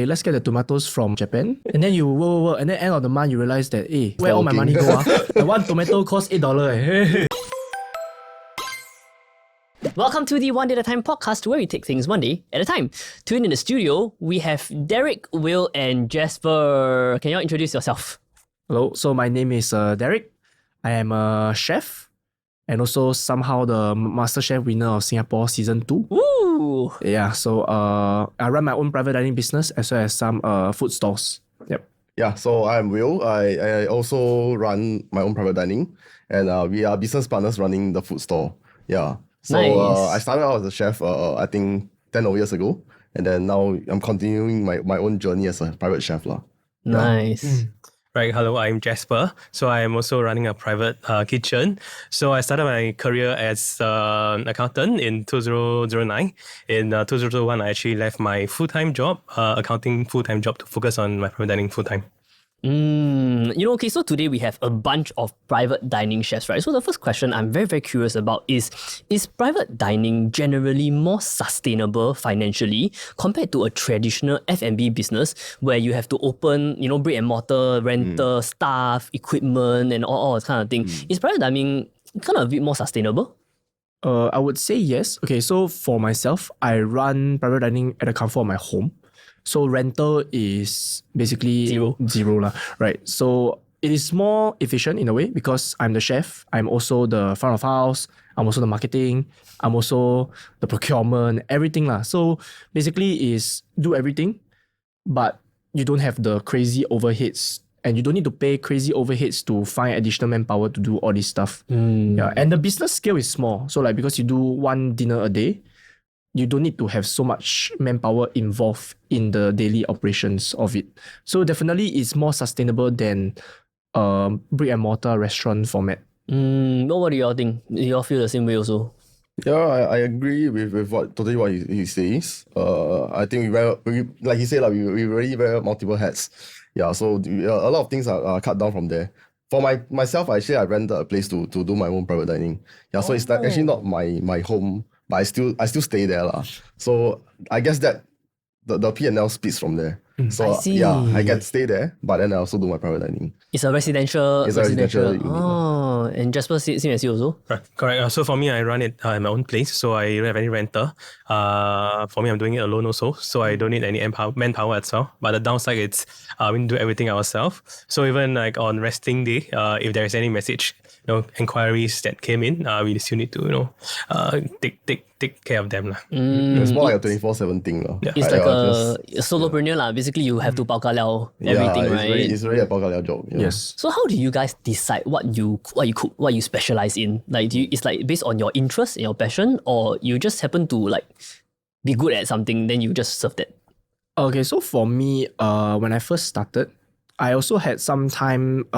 hey, let's get the tomatoes from Japan. And then you work, and then end of the month you realize that, hey, where all my money go? The one tomato costs $8. Welcome to the One Day at a Time podcast, where we take things one day at a time. Tuned in the studio, we have Derek, Will, and Jesper. Can you all introduce yourself? Hello, so my name is Derek. I am a chef and also somehow the MasterChef winner of Singapore Season 2. Woo! Yeah, so I run my own private dining business as well as some food stalls. Yep. Yeah, so I'm Will. I also run my own private dining, and we are business partners running the food store. Yeah. So Nice. I started out as a chef, I think 10 over years ago, and then now I'm continuing my own journey as a private chef. Nice. Right, hello, I'm Jesper. So I am also running a private kitchen. So I started my career as an accountant in 2009. In 2001, I actually left my full-time job, accounting full-time job, to focus on my private dining full-time. Okay, so today we have a bunch of private dining chefs, right? So the first question I'm very, very curious about is private dining generally more sustainable financially compared to a traditional F&B business where you have to open, brick and mortar, rental, staff, equipment, and all that kind of thing? Is private dining kind of a bit more sustainable? I would say yes. Okay, so for myself, I run private dining at the comfort of my home. So rental is basically zero lah, right? So it is more efficient in a way because I'm the chef. I'm also the front of house. I'm also the marketing. I'm also the procurement, everything lah. So basically is do everything, but you don't have the crazy overheads and you don't need to pay crazy overheads to find additional manpower to do all this stuff. Yeah, and the business scale is small. So like because you do one dinner a day, you don't need to have so much manpower involved in the daily operations of it. So definitely it's more sustainable than brick and mortar restaurant format. What do you all think? Do you all feel the same way also? Yeah, I agree with what he says. I think we like he said, we really wear multiple hats. Yeah, so a lot of things are cut down from there. For myself, actually, I rented a place to do my own private dining. Yeah, so it's like actually not my home, but I still stay there lah. So I guess that the P&L splits from there. So I see. yeah, I can stay there, but then I also do my private dining. It's a residential. It's a residential unit. Oh, and Jasper, same as you also? Right, correct. So for me, I run it in my own place, so I don't have any renter. For me, I'm doing it alone also, so I don't need any manpower as well. But the downside is we do everything ourselves. So even like on resting day, if there is any message, inquiries that came in, we still need to take care of them lah. It's more like a 24/7 thing lah. It's like a solopreneur lah. Basically, you have to bao ka liao everything, right? It's really a bao ka liao job. Yes. So how do you guys decide what you cook, what you specialize in? Like, it's like based on your interest and your passion, or you just happen to like be good at something, then you just serve that? Okay, so for me, when I first started, I also had some time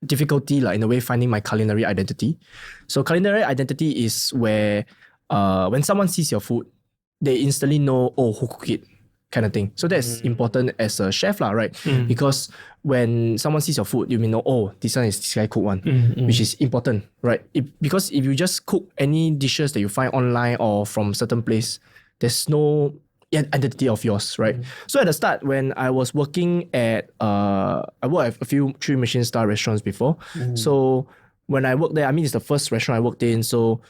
difficulty in a way finding my culinary identity. So culinary identity is where when someone sees your food, they instantly know, who cook it, kind of thing. So that's important as a chef lah, right? Because when someone sees your food, you may know, this one is this guy cook one, which is important, right? Because if you just cook any dishes that you find online or from certain place, there's no identity of yours, right? So at the start, when I was working at, I worked at a few 3 Michelin star restaurants before. So when I worked there, it's the first restaurant I worked in, so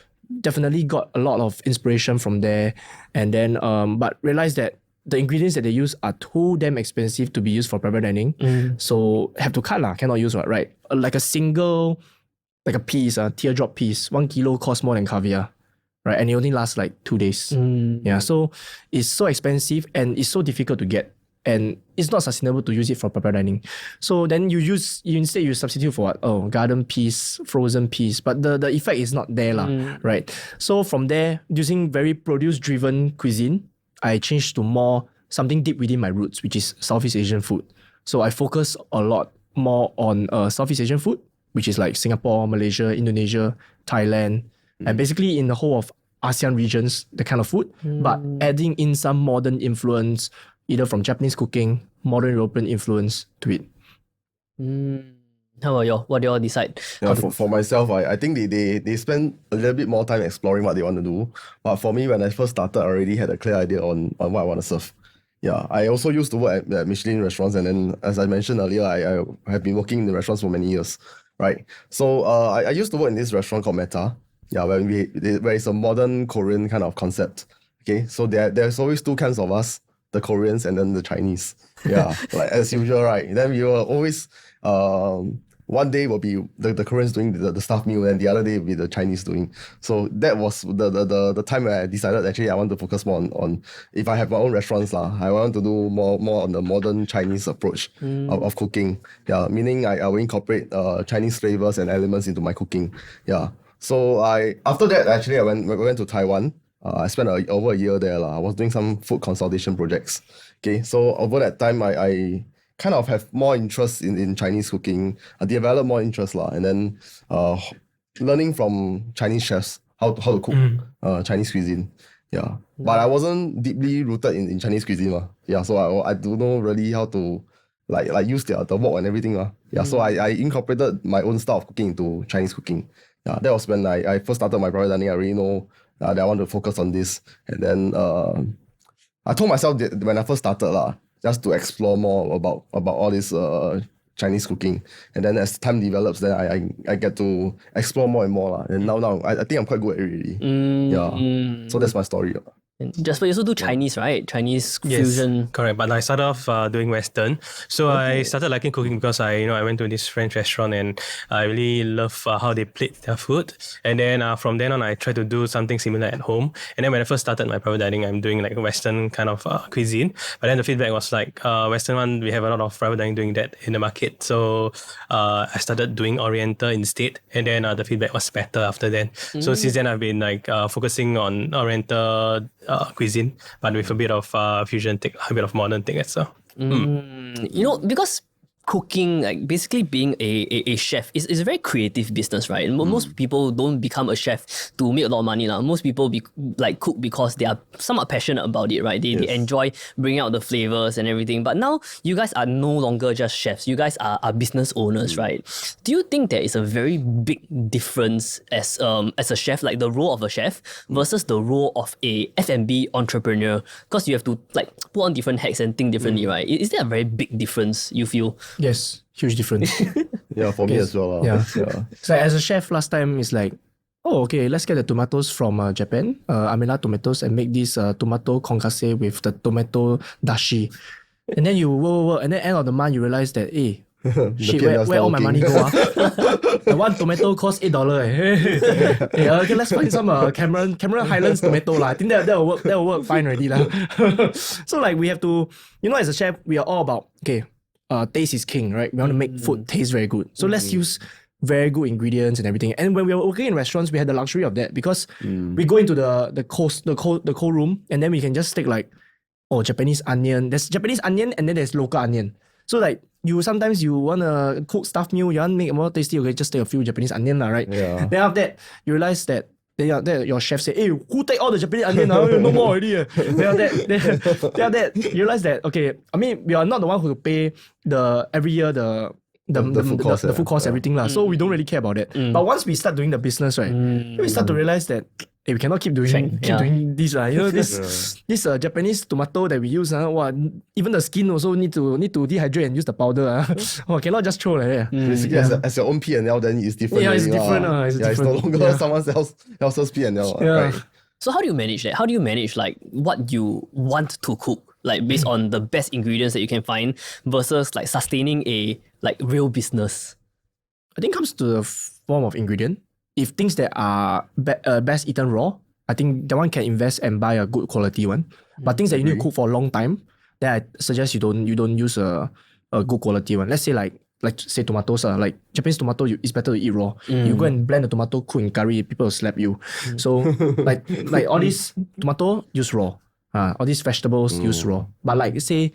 definitely got a lot of inspiration from there. And then, but realized that the ingredients that they use are too damn expensive to be used for private dining. So have to cut lah, cannot use what, right? Like a single, like a piece, a teardrop piece, 1 kilo costs more than caviar. Right, and it only lasts like 2 days. Yeah, so it's so expensive and it's so difficult to get, and it's not sustainable to use it for private dining. So then you instead substitute for what? Garden peas, frozen peas, but the effect is not there lah, right? So from there, using very produce-driven cuisine, I changed to more something deep within my roots, which is Southeast Asian food. So I focus a lot more on Southeast Asian food, which is like Singapore, Malaysia, Indonesia, Thailand, and basically in the whole of ASEAN regions, the kind of food, but adding in some modern influence, either from Japanese cooking, modern European influence to it. How about you? What do you all decide? Yeah, for myself, I think they spend a little bit more time exploring what they want to do. But for me, when I first started, I already had a clear idea on what I want to serve. Yeah, I also used to work at Michelin restaurants, and then as I mentioned earlier, I have been working in the restaurants for many years, right? So I used to work in this restaurant called Meta, yeah, where it's a modern Korean kind of concept. Okay, so there's always two kinds of us, the Koreans and then the Chinese. Yeah, like as usual, right? Then we will always one day will be the Koreans doing the staff meal, and the other day will be the Chinese doing. So that was the time where I decided actually I want to focus more on if I have my own restaurants lah, I want to do more on the modern Chinese approach of cooking. Yeah, meaning I will incorporate Chinese flavors and elements into my cooking. Yeah. So after that actually I went to Taiwan. I spent over a year there lah. I was doing some food consolidation projects. Okay, so over that time I kind of have more interest in Chinese cooking. I developed more interest lah, and then learning from Chinese chefs how to cook Chinese cuisine. Yeah, but I wasn't deeply rooted in Chinese cuisine lah. Yeah, so I don't know really how to like use the wok and everything lah. Yeah, so I incorporated my own style of cooking into Chinese cooking. Yeah, that was when I first started my private dining. I really know that I want to focus on this, and then I told myself that when I first started lah, just to explore more about all this Chinese cooking, and then as time develops, then I get to explore more and more lah. And now I think I'm quite good at it already. Yeah, so that's my story. And Jesper, you also do Chinese, right? Chinese Yes, fusion. correct. But I started off doing Western. So I started liking cooking because I went to this French restaurant and I really love how they plate their food. And then from then on, I tried to do something similar at home. And then when I first started my private dining, I'm doing like Western kind of cuisine. But then the feedback was like, Western one, we have a lot of private dining doing that in the market. So I started doing Oriental instead. And then the feedback was better after that. So since then, I've been like focusing on Oriental cuisine, but with a bit of fusion thing, a bit of modern thing as well. You know, because cooking, like basically being a chef is a very creative business, right? Most people don't become a chef to make a lot of money. Most people cook because they are somewhat passionate about it, right? They enjoy bringing out the flavors and everything. But now you guys are no longer just chefs. You guys are business owners, right? Do you think there is a very big difference as a chef, like the role of a chef versus the role of a F&B entrepreneur? Because you have to like put on different hats and think differently, right? Is there a very big difference you feel? Yes, huge difference. Yeah, for me as well. Yeah. So as a chef last time, it's like, oh, okay, let's get the tomatoes from Japan, Amela tomatoes, and make this tomato concasse with the tomato dashi. And then you work, and then end of the month, you realize that, hey, shit, where all my money go? The one tomato costs $8. Hey, okay, let's find some Cameron Highlands tomato lah. I think that will work fine already lah. So like we have to, as a chef, we are all about, okay, taste is king, right? We want to make food taste very good. So let's use very good ingredients and everything. And when we were working in restaurants, we had the luxury of that because we go into the cold room, and then we can just take like, Japanese onion. There's Japanese onion, and then there's local onion. So like sometimes you want to cook stuffed meal, you want to make it more tasty, okay, just take a few Japanese onion, right? Yeah. Then after that, you realize that your chef say, hey, who take all the Japanese onion? No more already. Then after that, you realize that, okay, I mean, we are not the one who pay every year the food cost, everything lah. So we don't really care about it. But once we start doing the business, right, we start to realize that, hey, we cannot keep doing this, right? This Japanese tomato that we use, even the skin also need to dehydrate and use the powder. Cannot just throw like that. Basically, as your own P&L, then it's different. Yeah, it's different. It's no longer someone else's P&L. Yeah. Right? So how do you manage that? How do you manage like what you want to cook, like based on the best ingredients that you can find versus like sustaining a like real business? I think it comes to the form of ingredient. If things that are best eaten raw, I think that one can invest and buy a good quality one. But things that you need to cook for a long time, then I suggest you don't use a good quality one. Let's say like say tomatoes, like Japanese tomato, it's better to eat raw. You go and blend the tomato, cook in curry, people will slap you. So like all these tomato, use raw. All these vegetables, use raw. But like say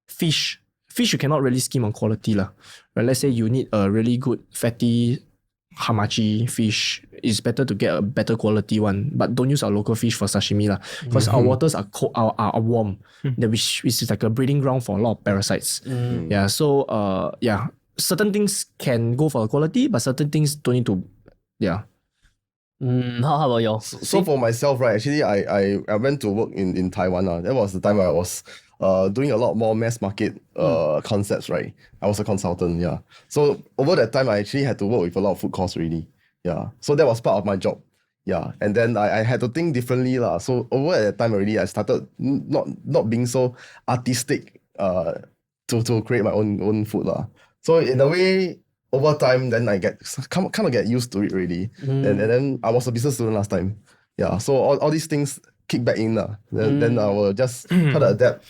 fish you cannot really scheme on quality lah. Right? Let's say you need a really good fatty hamachi fish, it's better to get a better quality one, but don't use our local fish for sashimi lah, because our waters are cold, are warm, which is like a breeding ground for a lot of parasites. Yeah, so certain things can go for quality, but certain things don't need to. Yeah. How about yours? So for myself, right, actually I went to work in Taiwan. That was the time where I was doing a lot more mass market concepts, right? I was a consultant, yeah. So over that time, I actually had to work with a lot of food costs really. Yeah. So that was part of my job. Yeah. And then I had to think differently. So over at that time already, I started not being so artistic to create my own food. So in a way, over time, then I kind of get used to it really. And then I was a business student last time. Yeah. So all these things kick back in. Then I will just try to adapt,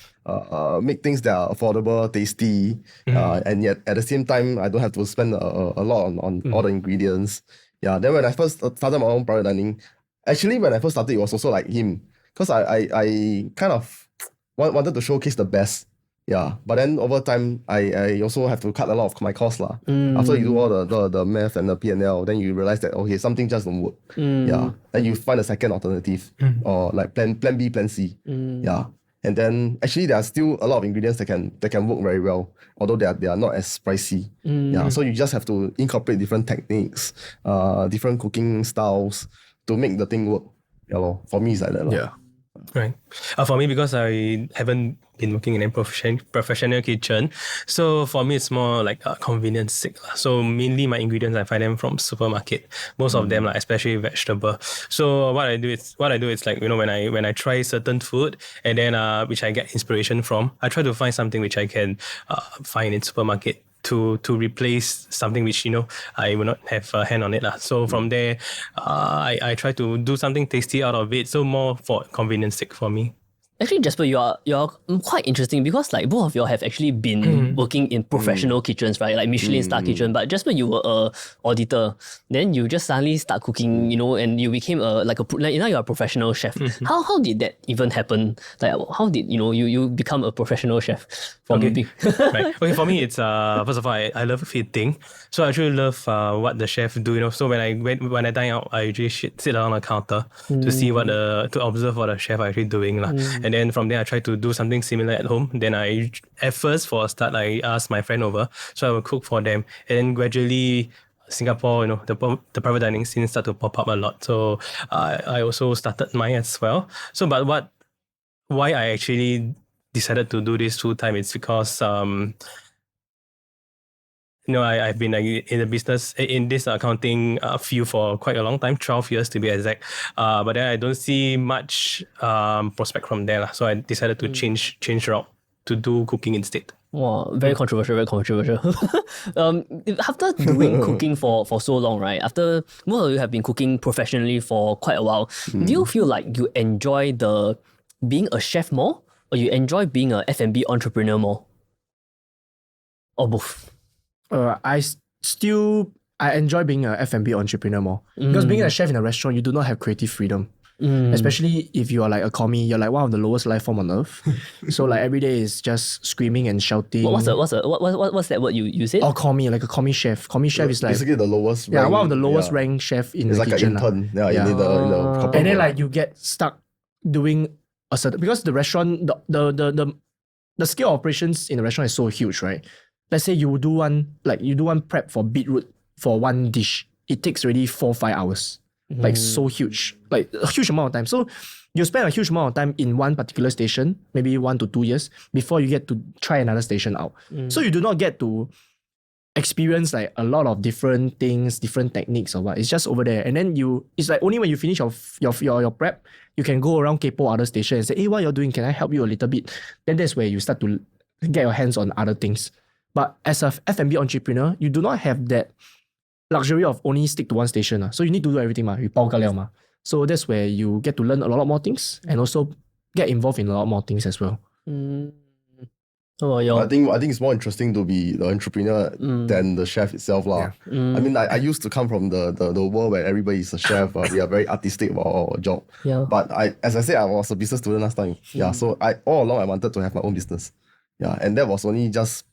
make things that are affordable, tasty, and yet at the same time, I don't have to spend a lot on all the ingredients. Yeah. Then when I first started my own private dining, actually when I first started, it was also like him. Because I kind of wanted to showcase the best. Yeah, but then over time, I also have to cut a lot of my costs. After you do all the math and the P&L, then you realize that, okay, something just don't work. Yeah, then you find a second alternative or like plan B, plan C. Yeah, and then actually there are still a lot of ingredients that can work very well, although they are not as pricey. Yeah, so you just have to incorporate different techniques, different cooking styles to make the thing work. Yeah, for me it's like that. Yeah. Right. For me, because I haven't been working in a professional kitchen, so for me it's more like a convenience sake. So mainly my ingredients I find them from supermarket. Most of them, especially vegetable. So what I do is like, when I try certain food and then which I get inspiration from, I try to find something which I can find in supermarket to replace something which I will not have a hand on it. So from there, I try to do something tasty out of it. So more for convenience sake for me. Actually, Jesper, you're quite interesting because like both of you have actually been working in professional kitchens, right? Like Michelin star kitchen. But Jesper, you were a auditor. Then you just suddenly start cooking, and you became now you're a professional chef. How did that even happen? Like how did you become a professional chef from cooking? Right. Okay, for me it's first of all I love eating. So I actually love what the chef do. So when I dine out, I usually sit down on a counter to see to observe what the chef are actually doing. And then from there, I try to do something similar at home. Then at first, for a start, I ask my friend over. So I will cook for them. And then gradually, Singapore, the private dining scene start to pop up a lot. So I also started mine as well. So but why I actually decided to do this full time is because I've been in the business, in this accounting field for quite a long time, 12 years to be exact. But then I don't see much prospect from there. So I decided to change route to do cooking instead. Wow, very controversial, very controversial. After doing cooking for so long, right? After most of you have been cooking professionally for quite a while, do you feel like you enjoy being a chef more, or you enjoy being a F&B entrepreneur more? Or both? I enjoy being a F&B entrepreneur more. Because being a chef in a restaurant, you do not have creative freedom. Especially if you are like a commie, you're like one of the lowest life form on earth. So like every day is just screaming and shouting. What's that word you said? Oh, commie, like a commie chef. Commie chef is like basically the lowest. Yeah, one of the lowest ranked chef in the kitchen. It's like an intern. Yeah. In the corporate and then world. like you get stuck doing a certain, because the restaurant, the scale of operations in the restaurant is so huge, right? Let's say you do one prep for beetroot for one dish. It takes already 4-5 hours. Like so huge. Like a huge amount of time. So you spend a huge amount of time in one particular station, maybe 1 to 2 years, before you get to try another station out. So you do not get to experience like a lot of different things, different techniques or what. It's just over there. And then it's like only when you finish your prep, you can go around Kepo other station and say, hey, what you're doing? Can I help you a little bit? Then that's where you start to get your hands on other things. But as a F&B entrepreneur, you do not have that luxury of only stick to one station. So you need to do everything. You bao ka liao ma. So that's where you get to learn a lot more things and also get involved in a lot more things as well. I think it's more interesting to be the entrepreneur than the chef itself. I mean, I used to come from the world where everybody is a chef. We are very artistic about our job. Yeah. But as I said, I was a business student last time. Yeah. So all along I wanted to have my own business. Yeah. And that was only just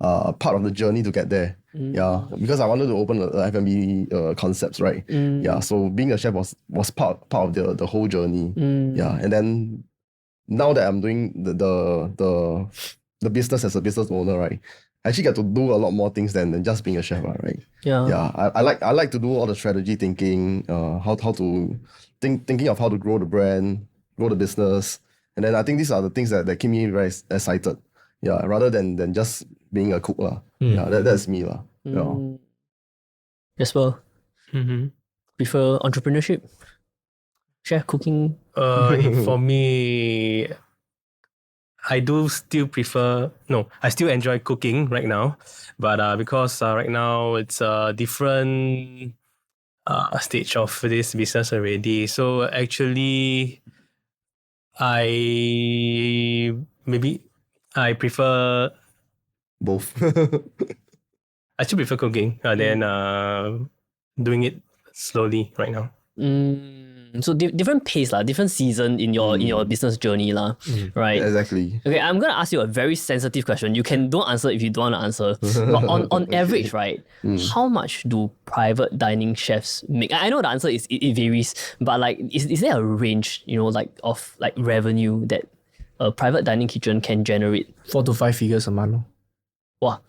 part of the journey to get there. Yeah, because I wanted to open F&B concepts, right? Yeah, so being a chef was part of the whole journey. Yeah, and then now that I'm doing the the business as a business owner, right? I actually get to do a lot more things than just being a chef, right? Yeah. Yeah. I like to do all the strategy thinking, how to thinking of how to grow the brand, grow the business. And then I think these are the things that keep me very excited. Yeah, rather than just being a cook. Yeah, that's me. Yeah. Jesper, Mm-hmm. prefer entrepreneurship? Chef, cooking? For me, I do still prefer. No, I still enjoy cooking right now, but because right now it's a different stage of this business already. So actually, I prefer. Both. I still prefer cooking than doing it slowly right now. So different pace lah, different season in your business journey lah, right? Exactly. Okay, I'm gonna ask you a very sensitive question. You can don't answer if you don't want to answer. But on average, right? How much do private dining chefs make? I know the answer is it varies, but like is there a range, of revenue that a private dining kitchen can generate? 4 to 5 figures a month. Wow.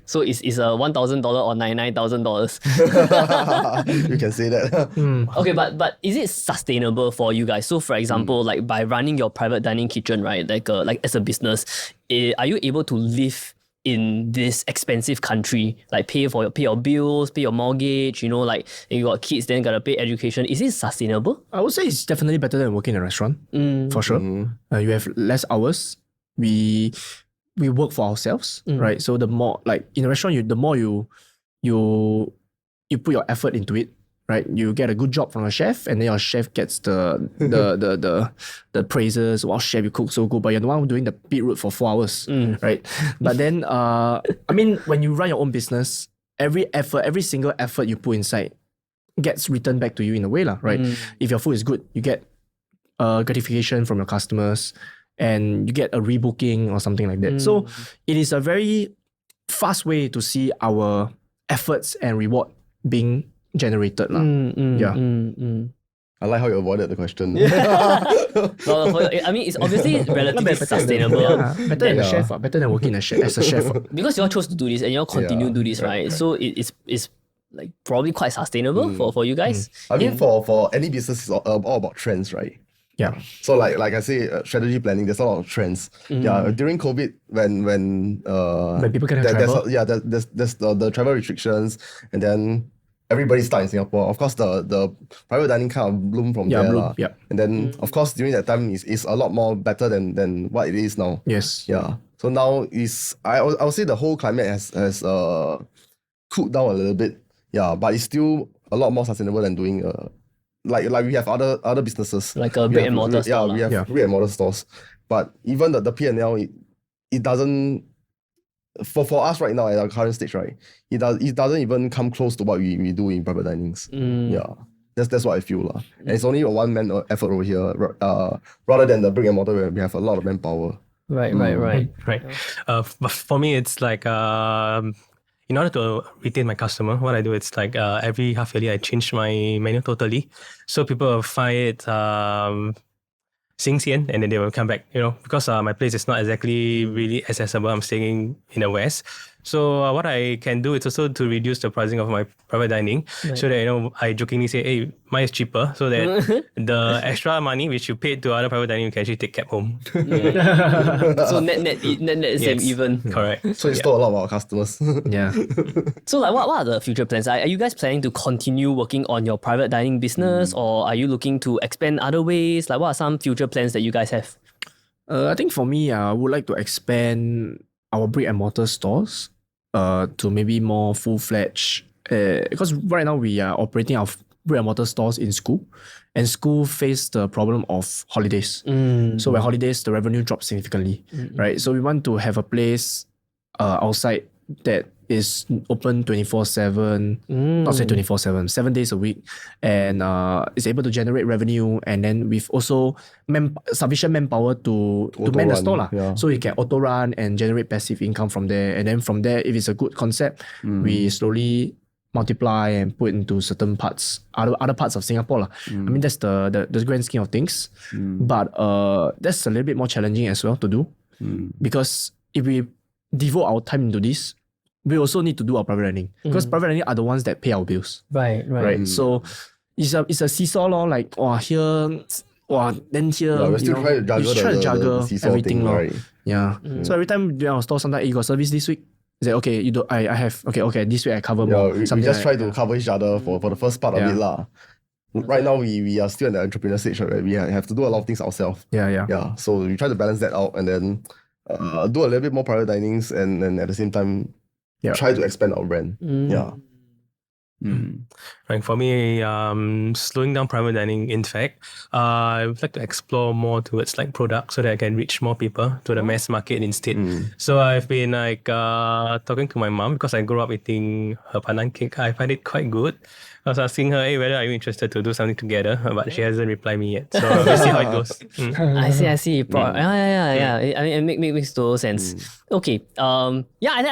So is a $1,000 or $99,000? You can say that. Okay, but is it sustainable for you guys? So for example, like by running your private dining kitchen, right? Like as a business, are you able to live in this expensive country? Like pay your bills, pay your mortgage, like you got kids, then gotta pay education. Is it sustainable? I would say it's definitely better than working in a restaurant, for sure. You have less hours. We work for ourselves, right? So the more, like in a restaurant, the more you put your effort into it, right? You get a good job from a chef, and then your chef gets the praises. Wow, chef, you cook so good, but you're the one doing the beetroot for 4 hours, right? But then, when you run your own business, every single effort you put inside gets returned back to you in a way, right? If your food is good, you get gratification from your customers, and you get a rebooking or something like that. So it is a very fast way to see our efforts and reward being generated. Yeah. I like how you avoided the question. I mean, it's obviously relatively sustainable. Better than a chef, better than working as a chef. Because you all chose to do this and you all continue to do this, right? So it's like probably quite sustainable for you guys. I mean, for any business, it's all about trends, right? Yeah. So like I say, strategy planning, there's a lot of trends. Yeah. During COVID, when people cannot travel. There's the travel restrictions, and then everybody stuck in Singapore. Of course, the private dining kind of bloomed from there. Yeah. And then of course during that time is a lot more better than what it is now. Yes. Yeah. So now I would say the whole climate has cooled down a little bit. Yeah, but it's still a lot more sustainable than doing like we have other businesses. Like a brick and mortar store. Yeah, we have brick and mortar stores. But even the P&L, it doesn't, for us right now at our current stage, right, it doesn't even come close to what we do in private dinings. Yeah. That's what I feel. And it's only a one-man effort over here, rather than the brick and mortar where we have a lot of manpower. Right. But for me, it's like in order to retain my customer, what I do, it's like every half yearly I change my menu totally, so people will find it新鲜, and then they will come back. Because my place is not exactly really accessible. I'm staying in the west. So what I can do is also to reduce the pricing of my private dining, so that I jokingly say, hey, mine is cheaper, so that the extra money which you paid to other private dining you can actually take cab home. So net is same even. Correct. So you stole a lot of our customers. Yeah. So like what are the future plans? Are you guys planning to continue working on your private dining business, or are you looking to expand other ways? Like what are some future plans that you guys have? I think for me, I would like to expand our brick and mortar stores to maybe more full-fledged, because right now we are operating our brick and mortar stores in school, and school face the problem of holidays. So when holidays, the revenue drops significantly, right? So we want to have a place outside that is open 24/7, not say 24/7, 7 days a week, and is able to generate revenue, and then with also sufficient manpower to man the store. So you can auto run and generate passive income from there. And then from there, if it's a good concept, we slowly multiply and put into certain parts, other parts of Singapore. I mean, that's the grand scheme of things. But that's a little bit more challenging as well to do. Because if we devote our time into this, we also need to do our private dining because private dining are the ones that pay our bills. Right. Right. So it's a seesaw law, like here, then here. Yeah, we're still trying to you try to juggle the seesaw everything, thing, lor. right? Yeah. So every time during our store, sometimes you got service this week. Is that okay? You don't. I have okay. This week I cover more. We just try to cover each other for the first part of it lah. Right now we are still in the entrepreneur stage, right? We have to do a lot of things ourselves. Yeah. So we try to balance that out and then do a little bit more private dinings and at the same time try to expand our brand. Yeah. Like for me, slowing down private dining, in fact, I would like to explore more towards like products so that I can reach more people to the mass market instead. So I've been like talking to my mom because I grew up eating her pandan cake. I find it quite good. I was asking her, hey, whether are you interested to do something together? But she hasn't replied me yet. So we'll see how it goes. I see. Yeah. I mean, it makes total sense. Okay. I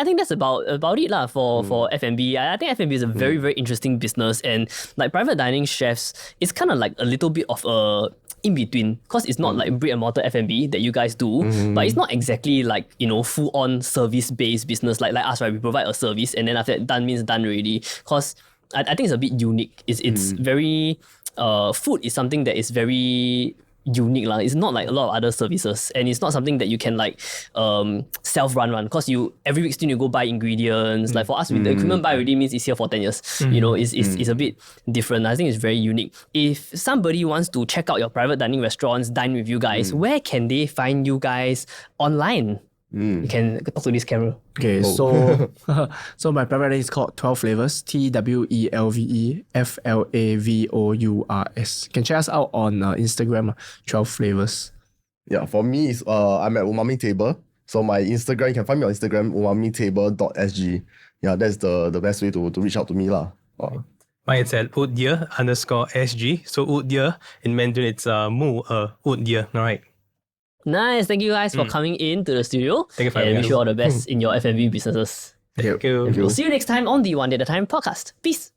think that's about it lah for F&B. I think F&B is a very, very interesting business, and like private dining chefs, it's kind of like a little bit of a in between, because it's not like brick and mortar F&B that you guys do, but it's not exactly like, full on service based business like us, right? We provide a service and then after that done means done already. Because I think it's a bit unique. It's very food is something that is very unique lah. It's not like a lot of other services, and it's not something that you can like self-run because you every week still you go buy ingredients. Like for us, with the equipment buy already means it's here for 10 years. It's a bit different. I think it's very unique. If somebody wants to check out your private dining restaurants, dine with you guys, where can they find you guys online? You can talk to this camera. Okay, so my private dining is called 12 Flavors, TWELVEFLAVOURS. You can check us out on Instagram, 12 Flavors. Yeah, for me, I'm at Umami Table. So my Instagram, you can find me on Instagram, umamitable.sg. Yeah, that's the best way to reach out to me lah. Mine is at _SG. So Udye in Mandarin, it's Udye. All right. Nice. Thank you guys for coming in to the studio. Thank you for having and us. wish you all the best in your F&B businesses. Thank you. We'll see you next time on the One Day at a Time podcast. Peace.